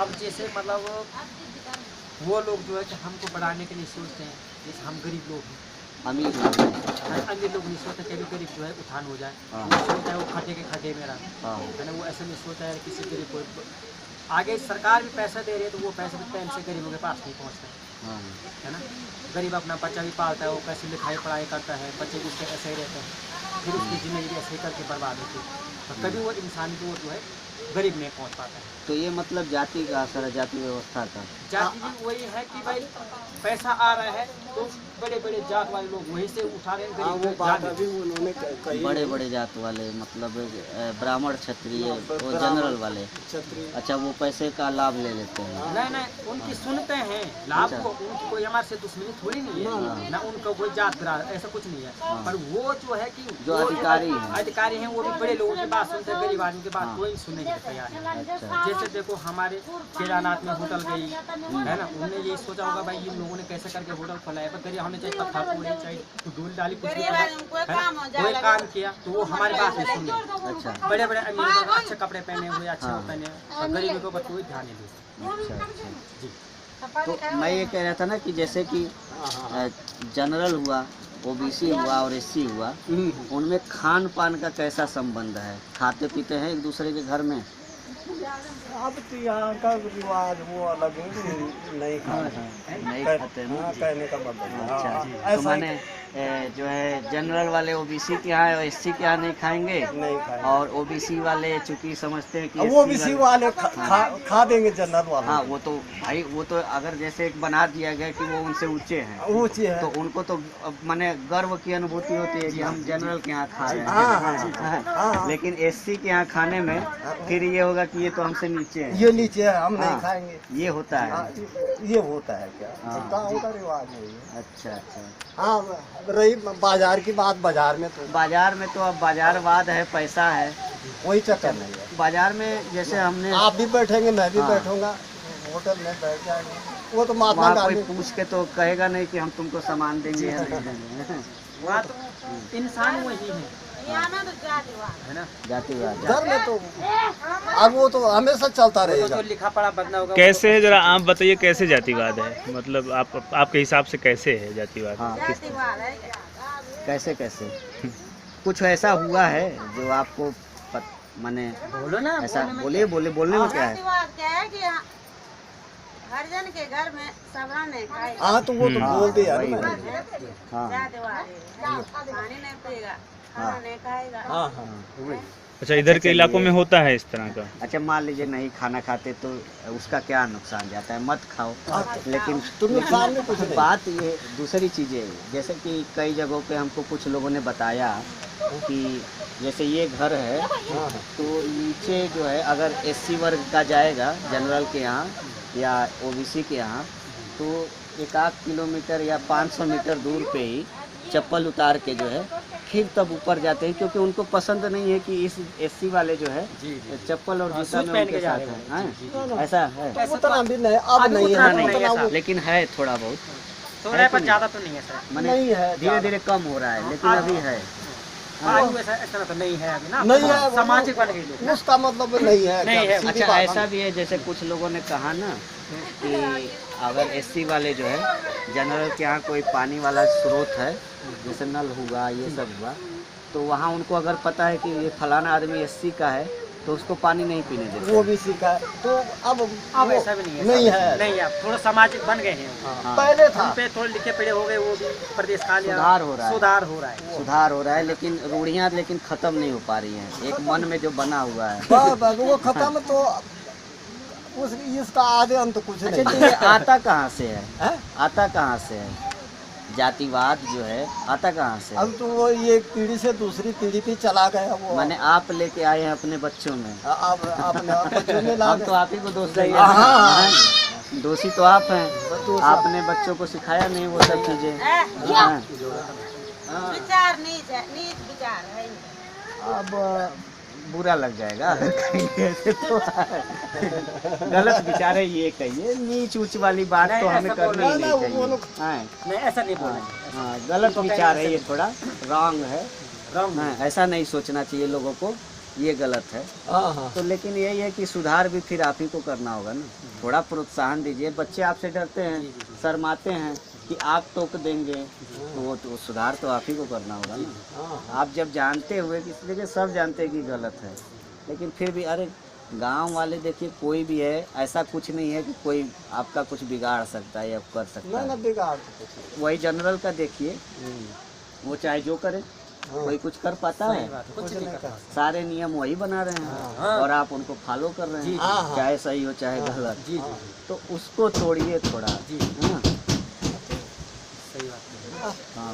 अब जैसे मतलब वो लोग जो है कि हमको बढ़ाने के लिए सोचते हैं, जैसे हम गरीब लोग हैं, अमीर लोग हैं। अमीर लोग नहीं सोचते कि गरीब जो है उत्थान हो जाए, हाँ। वो सोचता है वो खड्डे के खड्डे में रहे, हाँ है ना। वो ऐसे नहीं सोचता है किसी गरीब को आगे सरकार भी पैसा दे रही है तो वो पैसे भी टाइम से गरीबों के पास नहीं पहुँचते, हाँ है ना। गरीब अपना बच्चा भी पालता है, वो कैसे लिखाई पढ़ाई करता है, बच्चे भी उसके ऐसे ही रहते हैं, फिर उसकी ज़िंदगी ऐसे ही करके बर्बाद होती है, तो कभी वो इंसान को जो है गरीब नहीं पहुँच पाता है। तो ये मतलब जाति का असर है, जाति व्यवस्था का। जाति भी वही है कि भाई पैसा आ रहा है तो बड़े बड़े जात वाले लोग वहीं से उठा रहे हैं, हाँ, गरीब वो बात अभी उन्होंने कही। बड़े बड़े जात वाले मतलब ब्राह्मण क्षत्रिय वो जनरल वाले, क्षत्रिय। अच्छा वो पैसे का लाभ ले लेते हैं। नहीं नहीं उनकी सुनते हैं लाभ को, उनकी कोई हमारे से दुश्मनी थोड़ी नहीं है ना, उनका कोई जात ऐसा कुछ नहीं है, पर वो जो है कि जो अधिकारी हैं वो भी बड़े लोगों की बात सुनते हैं, गरीब आदमी की बात कोई सुनने के तैयार नहीं। अच्छा जैसे देखो हमारे केदारनाथ में होटल गई है ना, उन्होंने ये सोचा होगा भाई इन लोगों ने कैसे करके होटल खोला है, गरीब हमने चाहिए पत्थर पूरी चाहिए तो डोल डाली कुछ भी कोई काम किया तो वो हमारी बात नहीं सुन। अच्छा बड़े बड़े अमीर लोग अच्छे कपड़े पहने हुए अच्छे पहने और गरीबों के ऊपर कोई ध्यान नहीं देते। अच्छा अच्छा। जी तो मैं ये कह रहा था ना कि जैसे कि जनरल हुआ, ओबीसी हुआ और एससी हुआ, उनमें खान पान का कैसा संबंध है? खाते पीते हैं एक दूसरे के घर में? अब तो यहाँ का रिवाज वो अलग है, नहीं खाते नहीं खाते ना। हाँ, कहने का मतलब अच्छा हाँ, तो ऐसा माने जो है जनरल वाले ओबीसी के यहाँ और एससी के यहाँ नहीं खाएंगे, नहीं खाएंगे। और ओबीसी वाले चूंकि समझते हैं कि वो SC बीसी वाले खा देंगे जनरल वाले। हाँ वो तो भाई वो तो अगर जैसे एक बना दिया गया कि वो उनसे ऊंचे हैं ऊँची है। तो उनको तो माने गर्व की अनुभूति होती है कि हम जनरल के यहाँ खा रहे हाँ, हैं। हाँ। लेकिन एससी के यहाँ खाने में फिर ये होगा कि ये तो हमसे नीचे है, ये नीचे है, हम हाँ। नहीं खाएंगे। ये होता हाँ, है। ये होता है क्या? हाँ। गाँव का रिवाज है ये। अच्छा अच्छा। हाँ, रही बाजार की बात, बाजार में तो बाजार में तो अब बाजारवाद है, पैसा है, वही चक्कर नहीं है। बाजार में जैसे हमने आप भी बैठेंगे, मैं भी हाँ। बैठूंगा, होटल में बैठ जाएंगे, वो तो महात्मा वहाँ कोई गांधी। पूछ के तो कहेगा नहीं कि हम तुमको सामान देंगे या नहीं देंगे। वहाँ तो इंसान वही है ना। जातिवाद। घर में तो अब वो तो हमेशा चलता तो रहेगा। लिखा पढ़ा बदला होगा कैसे है, जरा आप बताइए कैसे जातिवाद है, मतलब आपके हिसाब से कैसे है जातिवाद? हाँ कैसे कैसे कुछ ऐसा हुआ है जो आपको माने बोलो ना, ऐसा बोलने में बोलने में क्या है? क्या है कि हर जन के घर में सबरा नहीं खाए, हाँ तो वो तो बोल दिया वही, ना वही। मैंने। हाँ पानी नहीं पिएगा, खाना नहीं खाएगा। हाँ हाँ वही। अच्छा, इधर के इलाकों में होता है इस तरह का? अच्छा मान लीजिए नहीं खाना खाते तो उसका क्या नुकसान जाता है? मत खाओ, लेकिन तो नुकसान में कुछ नहीं। बात ये दूसरी चीज़ें है, जैसे कि कई जगहों पे हमको कुछ लोगों ने बताया कि जैसे ये घर है तो नीचे जो है अगर एससी वर्ग का जाएगा जनरल के यहाँ या ओबीसी के यहाँ तो 1-8 किलोमीटर या 500 मीटर दूर पे ही चप्पल उतार के जो है फिर तब ऊपर जाते हैं, क्योंकि उनको पसंद नहीं है कि इस एससी वाले जो है चप्पल और जूता में उनके साथ है। ऐसा है? उतना भी नहीं, अब नहीं उतना है, नहीं उतना ऐसा। वो लेकिन है थोड़ा बहुत, थोड़ा है पर ज्यादा तो नहीं है सर। माने नहीं है, धीरे धीरे कम हो रहा है लेकिन अभी है। आज ऐसा इतना तो नहीं है अभी ना, नहीं है, वो- सामाजिक बन गई लोग। उसका मतलब नहीं है। नहीं है। सीधी अच्छा बात ऐसा हम- भी है जैसे कुछ लोगों ने कहा ना कि अगर एससी वाले जो है जनरल के यहाँ कोई पानी वाला स्रोत है जैसे नल हुआ ये सब हुआ तो वहाँ उनको अगर पता है कि ये फलाना आदमी एससी का है तो उसको पानी नहीं पीने देते। वो भी सीखा है तो अब अब वो ऐसा भी नहीं है। नहीं है। नहीं है, थोड़ा सामाजिक बन गए हैं। हाँ। पहले था। उन पे थोड़े लिखे पड़े हो गए, वो भी प्रदेश काल या सुधार हो रहा है। सुधार हो रहा है। सुधार हो रहा है लेकिन रूढ़ियाँ लेकिन ख़त्म नहीं हो पा रही हैं, एक मन में जो बना हुआ है। बस वो खत्म तो इसका आगे अंत कुछ अच्छा तो नहीं ये आता कहाँ से है? है। आता कहाँ से है? जातिवाद जो है आता कहाँ से है? अब तो वो ये पीढ़ी से दूसरी पीढ़ी पे चला गया वो। माने आप लेके आए हैं अपने बच्चों में, अब अपने बच्चों में ला हम तो आप ही को दोष देंगे। हाँ। दोषी तो आप हैं, आपने बच्चों को सिखाया नहीं वो सब चीजें। हाँ। विचार नीच है, नीच विचार है। अब बुरा लग जाएगा कहीं ऐसे तो गलत विचार है ये कहिए, नीच ऊंच वाली बात तो हमें करनी ही नहीं चाहिए। हाँ, नहीं ऐसा नहीं बोलना चाहिए। हाँ, गलत विचार है ये, थोड़ा रॉन्ग है। रॉन्ग हाँ, ऐसा नहीं सोचना चाहिए लोगों को ये गलत है। हाँ हाँ तो लेकिन यही है कि सुधार भी फिर आप ही को करना होगा ना, थोड़ा प्रोत्साहन दीजिए। बच्चे आपसे डरते हैं, शर्माते हैं कि आप टोक देंगे, तो वो तो सुधार तो आप ही को करना होगा ना। आप जब जानते हुए कि देखिए सब जानते हैं कि गलत है, लेकिन फिर भी अरे गांव वाले देखिए कोई भी है, ऐसा कुछ नहीं है कि कोई आपका कुछ बिगाड़ सकता है या कर सकता ना है। बिगाड़। वही जनरल का देखिए, वो चाहे जो करे, कोई कुछ कर पाता है? कुछ नहीं कर पाता। सारे नियम वही बना रहे हैं और आप उनको फॉलो कर रहे हैं, चाहे सही हो चाहे गलत। जी जी तो उसको तोड़िए थोड़ा, जी। है ना? सही बात है। हाँ